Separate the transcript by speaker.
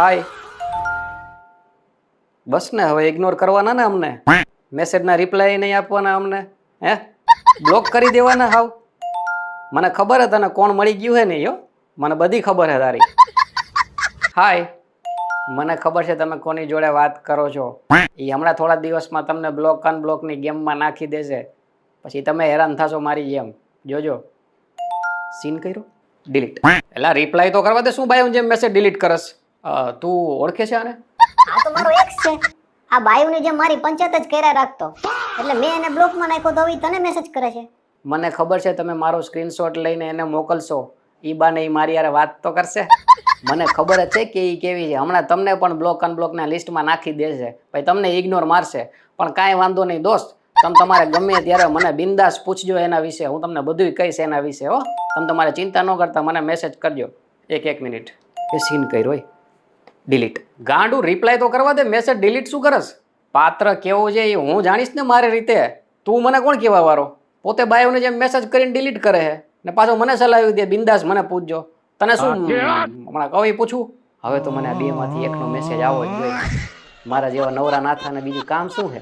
Speaker 1: હાય. બસ ને હવે ઇગ્નોર કરવાના ને અમને, મેસેજના રિપ્લાય નહીં આપવાના અમને, હે બ્લોક કરી દેવાના હાવ. મને ખબર હે તને કોણ મળી ગયું હે નહીં હો, મને બધી ખબર હે તારી. હાય, મને ખબર છે તમે કોની જોડે વાત કરો છો. એ હમણાં થોડા દિવસમાં તમને બ્લોક અનબ્લોકની ગેમમાં નાખી દેશે, પછી તમે હેરાન થશો મારી જેમ. જોજો. સીન કર્યો, ડિલીટ. એટલે રિપ્લાય તો કરવા દે, શું ભાઈ જેમ મેસેજ ડિલીટ કરસ? તું ઓળખે છે આને?
Speaker 2: આ તો મારો એક્સ છે. આ બાયુની જેમ મારી પંચાયત જ કર્યા રાખતો, એટલે મેં એને બ્લોકમાં નાખ્યો તો હવે ઈ તને મેસેજ કરે છે.
Speaker 1: મને ખબર છે તમે મારો સ્ક્રીનશોટ લઈને એને મોકલશો, ઈ બાને ઈ મારી યારે વાત તો કરશે. મને ખબર જ છે કે ઈ કેવી છે. હમણાં તમને પણ બ્લોક અનબ્લોકના લિસ્ટમાં નાખી દેશે, ભાઈ તમને ઇગ્નોર મારશે. પણ કાંઈ વાંધો નહીં દોસ્ત, તમે તમારે ગમે ત્યારે મને બિંદાસ પૂછજો એના વિશે, હું તમને બધુંય કહીશ એના વિશે હો. તમે તમારે ચિંતા ન કરતા, મને મેસેજ કરજો. એક મિનિટ, એ સીન કર્યો હોય, ડિલીટ. ગાંડું, રિપ્લાય તો કરવા દે, મેસેજ ડિલીટ શું કરસ? પાત્ર કેવું છે એ હું જાણીશ ને મારી રીતે. તું મને કોણ કહેવા વાળો? પોતે બાયોને જેમ મેસેજ કરીને ડિલીટ કરે છે ને પાછો મને સલાવી દે બિંદાસ મને પૂછજો. તને શું હમણાં કવી પૂછું? હવે તો મને આ બે માંથી એકનો મેસેજ આવો જ જોઈએ. મારા જેવા નવરા નાથાને બીજું કામ શું છે?